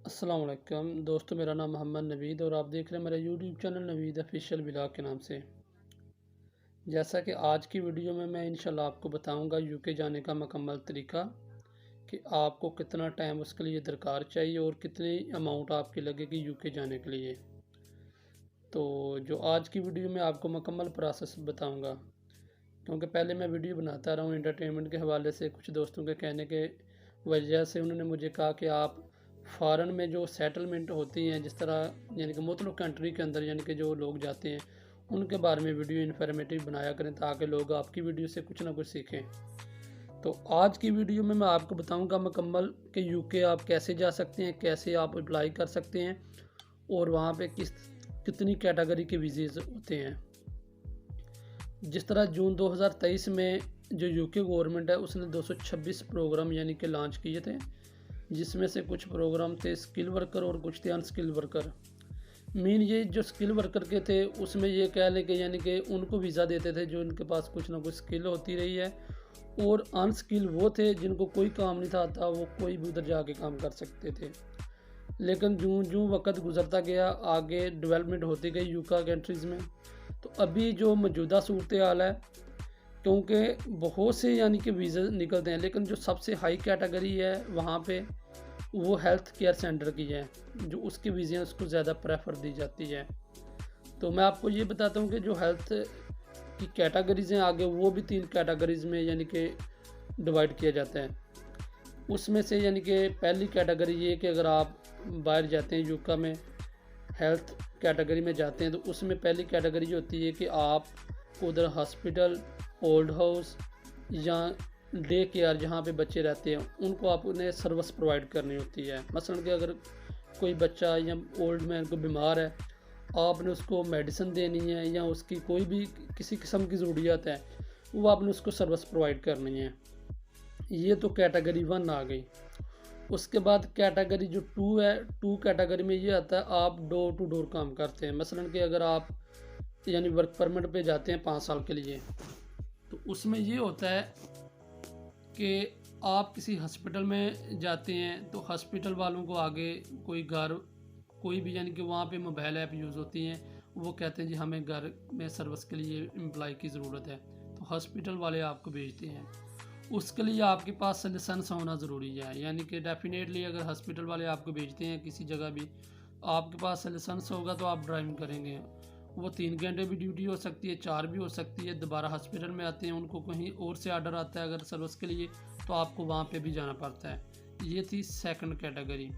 अस्सलाम वालेकुम दोस्तों, मेरा नाम मोहम्मद नवीद और आप देख रहे हैं मेरा YouTube channel Naveed official vlog के नाम से। जैसा कि आज की वीडियो में मैं इंशाल्लाह आपको बताऊंगा यूके जाने का मुकम्मल तरीका कि आपको कितना टाइम उसके लिए दरकार चाहिए और कितनी अमाउंट आपकी लगेगी यूके जाने के लिए। तो जो आज की वीडियो में आपको मुकम्मल प्रोसेस बताऊँगा, क्योंकि पहले मैं वीडियो बनाता रहा हूँ एंटरटेनमेंट के हवाले से। कुछ दोस्तों के कहने के वजह से उन्होंने मुझे कहा कि आप फ़ॉरेन में जो सेटलमेंट होती हैं, जिस तरह यानी कि मुख्तलिफ़ कंट्री के अंदर यानी कि जो लोग जाते हैं, उनके बारे में वीडियो इन्फॉर्मेटिव बनाया करें ताकि लोग आपकी वीडियो से कुछ ना कुछ सीखें। तो आज की वीडियो में मैं आपको बताऊंगा मुकम्मल कि यूके आप कैसे जा सकते हैं, कैसे आप अप्लाई कर सकते हैं और वहाँ पे कितनी कैटेगरी के वीज़े होते हैं। जिस तरह जून 2023 में जो यूके गवर्नमेंट है उसने 226 प्रोग्राम यानी कि लॉन्च किए थे, जिसमें से कुछ प्रोग्राम थे स्किल वर्कर और कुछ थे अनस्किल वर्कर। मेन ये जो स्किल वर्कर के थे उसमें ये कह लें कि यानी कि उनको वीज़ा देते थे जो इनके पास कुछ ना कुछ स्किल होती रही है, और अनस्किल वो थे जिनको कोई काम नहीं था आता, वो कोई भी उधर जाके काम कर सकते थे। लेकिन जूँ जूँ वक्त गुजरता गया, आगे डेवलपमेंट होती गई यूका कंट्रीज़ में। तो अभी जो मौजूदा सूरत हाल है, क्योंकि बहुत से यानी कि वीज़ा निकलते हैं, लेकिन जो सबसे हाई कैटेगरी है वहाँ पे वो हेल्थ केयर सेंटर की है, जो उसकी वीज़े उसको ज़्यादा प्रेफर दी जाती है। तो मैं आपको ये बताता हूँ कि जो हेल्थ की कैटेगरीज़ हैं आगे, वो भी 3 कैटेगरीज़ में यानी कि डिवाइड किया जाता है। उसमें से यानी कि पहली कैटेगरी ये कि अगर आप बाहर जाते हैं यूका में हेल्थ कैटेगरी में जाते हैं, तो उसमें पहली कैटेगरी जो होती है कि आप उधर हॉस्पिटल, ओल्ड हाउस या डे केयर जहाँ पे बच्चे रहते हैं उनको आप उन्हें सर्विस प्रोवाइड करनी होती है। मसलन कि अगर कोई बच्चा या ओल्ड मैन को बीमार है, आपने उसको मेडिसिन देनी है या उसकी कोई भी किसी किस्म की ज़रूरियात है, वो आपने उसको सर्विस प्रोवाइड करनी है। ये तो कैटेगरी 1 आ गई। उसके बाद कैटेगरी जो 2 है, 2 कैटेगरी में ये आता है आप डोर टू डोर काम करते हैं। मसलन कि अगर आप यानी वर्क परमिट पे जाते हैं 5 साल के लिए, तो उसमें ये होता है कि आप किसी हॉस्पिटल में जाते हैं तो हॉस्पिटल वालों को आगे कोई घर कोई भी यानी कि वहाँ पे मोबाइल ऐप यूज़ होती हैं, वो कहते हैं जी हमें घर में सर्विस के लिए एम्प्लॉय की ज़रूरत है, तो हॉस्पिटल वाले आपको भेजते हैं। उसके लिए आपके पास लाइसेंस होना ज़रूरी है, यानी कि डेफिनेटली अगर हॉस्पिटल वाले आपको भेजते हैं किसी जगह भी, आपके पास लाइसेंस होगा तो आप ड्राइविंग करेंगे। वो 3 घंटे भी ड्यूटी हो सकती है, 4 भी हो सकती है। दोबारा हॉस्पिटल में आते हैं, उनको कहीं और से आर्डर आता है अगर सर्विस के लिए, तो आपको वहाँ पे भी जाना पड़ता है। ये थी सेकंड कैटेगरी।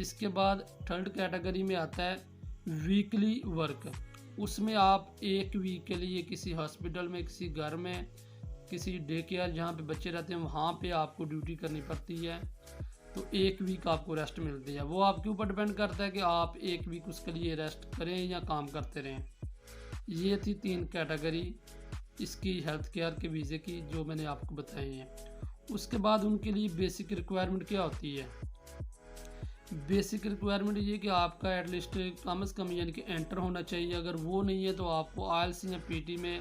इसके बाद थर्ड कैटेगरी में आता है वीकली वर्क। उसमें आप 1 वीक के लिए किसी हॉस्पिटल में, किसी घर में, किसी डे केयर जहाँ पे बच्चे रहते हैं वहाँ पे आपको ड्यूटी करनी पड़ती है, तो 1 वीक आपको रेस्ट मिलती है। वो आपके ऊपर डिपेंड करता है कि आप 1 वीक उसके लिए रेस्ट करें या काम करते रहें। ये थी 3 कैटेगरी इसकी हेल्थ केयर के वीज़े की जो मैंने आपको बताई हैं। उसके बाद उनके लिए बेसिक रिक्वायरमेंट क्या होती है? बेसिक रिक्वायरमेंट ये कि आपका एटलीस्ट कम से कम यानी कि एंटर होना चाहिए। अगर वो नहीं है तो आपको आईएलटीएस या पीटी में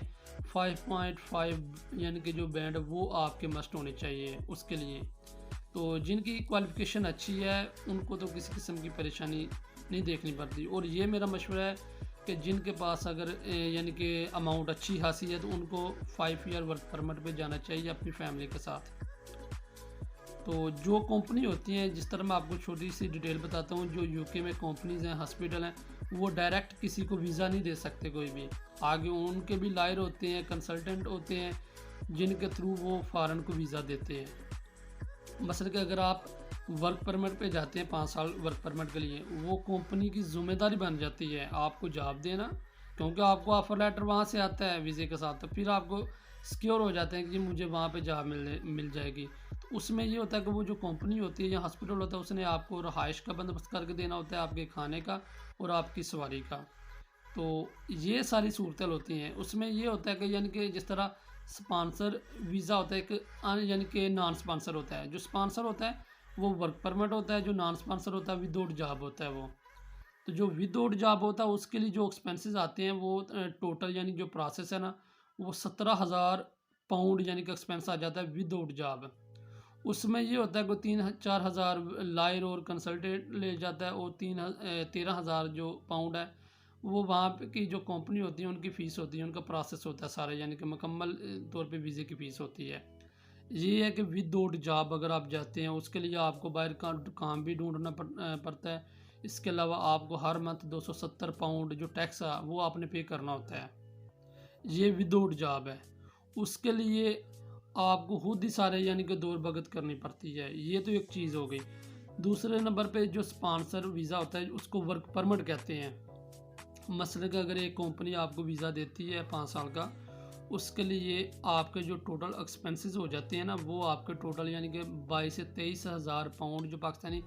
5.5 यानी कि जो बैंड वो आपके मस्ट होने चाहिए उसके लिए। तो जिनकी क्वालिफ़िकेशन अच्छी है उनको तो किसी किस्म की परेशानी नहीं देखनी पड़ती। और ये मेरा मशवरा है कि जिनके पास अगर यानी कि अमाउंट अच्छी खासी है तो उनको 5 ईयर वर्क परमिट पे जाना चाहिए अपनी फैमिली के साथ। तो जो कंपनी होती हैं, जिस तरह मैं आपको छोटी सी डिटेल बताता हूँ, जो यूके में कंपनीज़ हैं, हॉस्पिटल हैं, वो डायरेक्ट किसी को वीज़ा नहीं दे सकते कोई भी। आगे उनके भी लॉयर होते हैं, कंसल्टेंट होते हैं, जिनके थ्रू वो फ़ॉरेन को वीज़ा देते हैं। मसलन कि अगर आप वर्क परमिट पे जाते हैं 5 साल वर्क परमिट के लिए, वो कंपनी की ज़िम्मेदारी बन जाती है आपको जवाब देना, क्योंकि आपको ऑफ़र लेटर वहाँ से आता है वीज़े के साथ, तो फिर आपको सिक्योर हो जाते हैं कि मुझे वहाँ पे जॉब मिल जाएगी। तो उसमें ये होता है कि वो जो कंपनी होती है या हॉस्पिटल होता है उसने आपको रहाइश का बंदोबस्त करके देना होता है, आपके खाने का और आपकी सवारी का। तो ये सारी सूरतें होती हैं। उसमें ये होता है कि यानी कि जिस तरह स्पॉन्सर वीज़ा होता है एक यानी कि नॉन स्पॉन्सर होता है। जो स्पॉन्सर होता है वो वर्क परमिट होता है, जो नॉन स्पॉन्सर होता है विदाउट जॉब होता है वो। तो जो विदाउट जॉब होता है उसके लिए जो एक्सपेंसेस आते हैं वो टोटल यानी जो प्रोसेस है ना, वो 17,000 पाउंड यानी कि एक्सपेंस आ जाता है विदाउट जॉब। उसमें ये होता है कि 3-4 हज़ार लायर और कंसल्टेंट ले जाता है, और 13,000 जो पाउंड है वो वहाँ पे की जो कंपनी होती है उनकी फ़ीस होती है, उनका प्रोसेस होता है सारा, यानी कि मुकम्मल तौर पे वीज़े की फ़ीस होती है। ये है कि विदाउट जॉब अगर आप जाते हैं उसके लिए आपको बाहर का काम भी ढूंढना पड़ता है। इसके अलावा आपको हर मंथ 270 पाउंड जो टैक्स है वो आपने पे करना होता है। ये विदाउट जॉब है। उसके लिए आपको खुद ही सारे यानी कि दौड़ भगत करनी पड़ती है। ये तो एक चीज़ हो गई। दूसरे नंबर पे जो स्पॉन्सर वीज़ा होता है उसको वर्क परमिट कहते हैं। मसलन कि अगर एक कंपनी आपको वीज़ा देती है 5 साल का, उसके लिए आपके जो टोटल एक्सपेंसेस हो जाते हैं ना, वो आपके टोटल यानी कि 22 से 23 हज़ार पाउंड जो पाकिस्तानी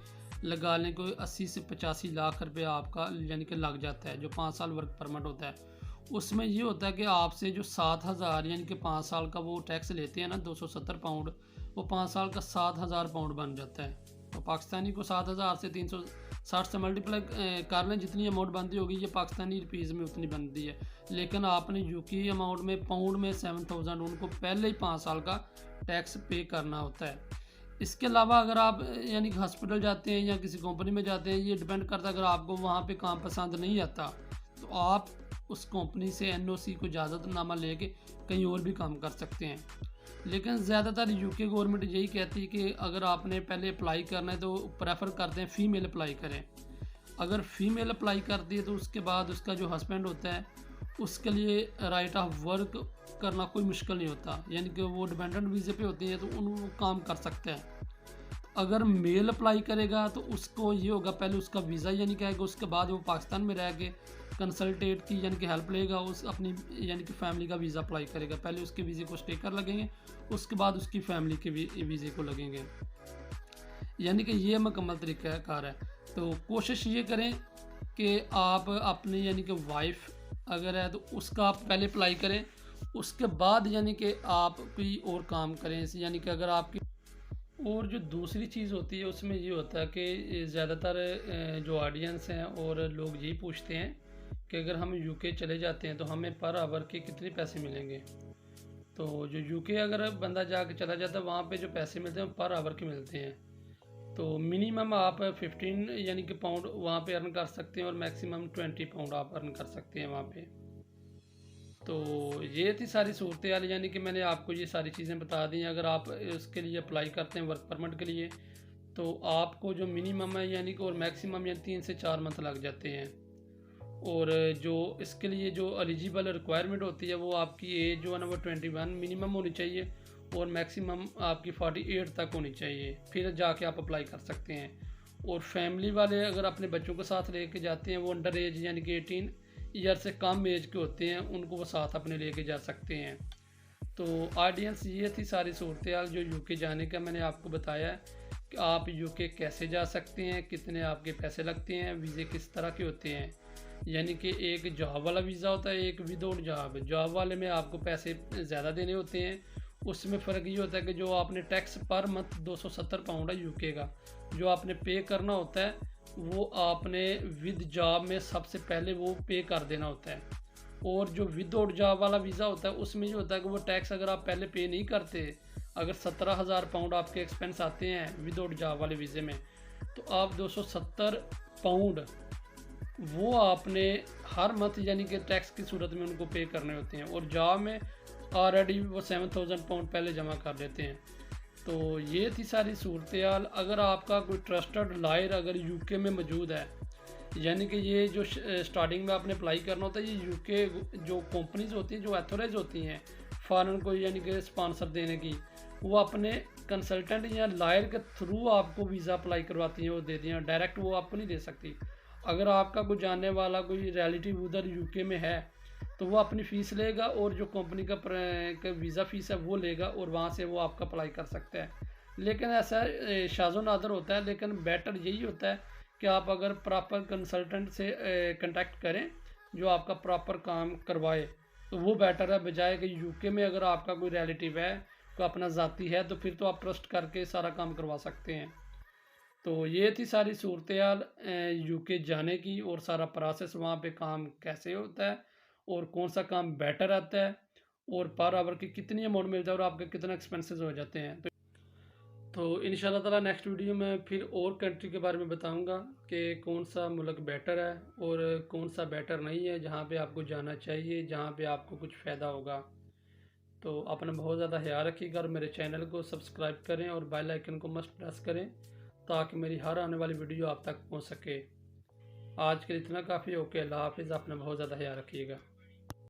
लगा लें, कोई 80 से 85 लाख रुपए आपका यानी कि लग जाता है जो 5 साल वर्क परमिट होता है। उसमें ये होता है कि आपसे जो 7,000 यानी कि 5 साल का वो टैक्स लेते हैं ना 270 पाउंड, वो 5 साल का 7,000 पाउंड बन जाता है। तो पाकिस्तानी को 7,000 से 360 से मल्टीप्लाई कर लें, जितनी अमाउंट बनती होगी ये पाकिस्तानी रुपीज़ में उतनी बनती है। लेकिन आपने यूके अमाउंट में पाउंड में 7,000 उनको पहले ही 5 साल का टैक्स पे करना होता है। इसके अलावा अगर आप यानी कि हॉस्पिटल जाते हैं या किसी कंपनी में जाते हैं, ये डिपेंड करता है, अगर आपको वहाँ पे काम पसंद नहीं आता तो आप उस कंपनी से एनओसी को इजाज़तनामा लेके कहीं और भी काम कर सकते हैं। लेकिन ज़्यादातर यूके गवर्नमेंट यही कहती है कि अगर आपने पहले अप्लाई करना है तो प्रेफर करते हैं फ़ीमेल अप्लाई करें। अगर फीमेल अप्लाई करती है तो उसके बाद उसका जो हस्बैंड होता है उसके लिए राइट ऑफ वर्क करना कोई मुश्किल नहीं होता, यानी कि वो डिपेंडेंट वीज़े पे होती है तो वो काम कर सकते हैं। अगर मेल अप्लाई करेगा तो उसको ये होगा, पहले उसका वीज़ा यानी कि आएगा, उसके बाद वो पाकिस्तान में रह के कंसल्टेट की यानी कि हेल्प लेगा, उस अपनी यानी कि फ़ैमिली का वीज़ा अप्लाई करेगा। पहले उसके वीज़े को स्टेकर लगेंगे, उसके बाद उसकी फ़ैमिली के वीज़े को लगेंगे। यानी कि ये मुकम्मल तरीक़ाकार है। तो कोशिश ये करें कि आप अपनी यानी कि वाइफ अगर है तो उसका आप पहले अप्लाई करें, उसके बाद यानी कि आप कोई और काम करें। यानी कि अगर आपकी और जो दूसरी चीज़ होती है उसमें ये होता है कि ज़्यादातर जो ऑडियंस हैं और लोग यही पूछते हैं कि अगर हम यूके चले जाते हैं तो हमें पर आवर के कितने पैसे मिलेंगे। तो जो यूके अगर बंदा जाके चला जाता है वहाँ पे जो पैसे मिलते हैं पर आवर के मिलते हैं। तो मिनिमम आप 15 यानी कि पाउंड वहाँ पे अर्न कर सकते हैं और मैक्सिमम 20 पाउंड आप अर्न कर सकते हैं वहाँ पे। तो ये थी सारी सूरत हाल, यानी कि मैंने आपको ये सारी चीज़ें बता दी। अगर आप इसके लिए अप्लाई करते हैं वर्क परमिट के लिए तो आपको जो मिनिमम है यानी कि और मैक्सिमम यानी 3 से 4 मंथ लग जाते हैं। और जो इसके लिए जो एलिजिबल रिक्वायरमेंट होती है वो आपकी एज जो है ना वो 21 मिनिमम होनी चाहिए और मैक्सिमम आपकी 48 तक होनी चाहिए, फिर जाके आप अप्लाई कर सकते हैं। और फैमिली वाले अगर अपने बच्चों के साथ लेके जाते हैं, वो अंडर एज यानी कि 18 ईयर से कम एज के होते हैं, उनको वो साथ अपने लेके जा सकते हैं। तो ऑडियंस ये थी सारी सूरत हाल जो यूके जाने का मैंने आपको बताया है कि आप यूके कैसे जा सकते हैं, कितने आपके पैसे लगते हैं, वीज़े किस तरह के होते हैं। यानी कि एक जॉब वाला वीज़ा होता है, एक विदाउट जॉब। जॉब वाले में आपको पैसे ज़्यादा देने होते हैं, उसमें फ़र्क ये होता है कि जो आपने टैक्स पर मंथ 270 पाउंड है यूके का जो आपने पे करना होता है, वो आपने विद जॉब में सबसे पहले वो पे कर देना होता है। और जो विदाउट जॉब वाला वीज़ा होता है उसमें ये होता है कि वो टैक्स अगर आप पहले पे नहीं करते, अगर 17,000 पाउंड आपके एक्सपेंस आते हैं विदाउट जॉब वाले वीज़े में, तो आप 270 पाउंड वो आपने हर मंथ यानी कि टैक्स की सूरत में उनको पे करने होते हैं। और जॉब में ऑलरेडी वो 7,000 पाउंड पहले जमा कर देते हैं। तो ये थी सारी सूरत हाल। अगर आपका कोई ट्रस्टेड लॉयर अगर यूके में मौजूद है, यानी कि ये जो स्टार्टिंग में आपने अप्लाई करना होता है, ये यूके जो कंपनीज होती हैं जो अथोराइज होती हैं फॉरेन को यानी कि स्पॉन्सर देने की, वो अपने कंसल्टेंट या लॉयर के थ्रू आपको वीज़ा अप्लाई करवाती हैं, वो दे दिए, डायरेक्ट वो आपको नहीं दे सकती। अगर आपका कोई जानने वाला कोई रिलेटिव उधर यूके में है तो वो अपनी फ़ीस लेगा और जो कंपनी का वीज़ा फ़ीस है वो लेगा और वहाँ से वो आपका अप्लाई कर सकता है। लेकिन ऐसा शाज़ो नादर होता है, लेकिन बेटर यही होता है कि आप अगर प्रॉपर कंसल्टेंट से कांटेक्ट करें जो आपका प्रॉपर काम करवाए, तो वो बेटर है बजाय कि यूके में अगर आपका कोई रिलेटिव है, कोई अपना ज़ाती है, तो फिर तो आप ट्रस्ट करके सारा काम करवा सकते हैं। तो ये थी सारी सूरत हाल यूके जाने की और सारा प्रोसेस वहाँ पे काम कैसे होता है और कौन सा काम बेटर आता है और पर आवर की कितनी अमाउंट मिलता है और आपके कितने एक्सपेंसेस हो जाते हैं। तो तो इंशाल्लाह ताला नेक्स्ट वीडियो में फिर और कंट्री के बारे में बताऊंगा कि कौन सा मुल्क बेटर है और कौन सा बेटर नहीं है, जहाँ पे आपको जाना चाहिए, जहाँ पे आपको कुछ फ़ायदा होगा। तो अपना बहुत ज़्यादा ख्याल रखिएगा और मेरे चैनल को सब्सक्राइब करें और बेल आइकन को मस्ट प्रेस करें ताकि मेरी हर आने वाली वीडियो आप तक पहुँच सके। आज के लिए इतना काफ़ी। ओके, अल्लाह हाफिज़। अपना बहुत ज़्यादा ख्याल रखिएगा।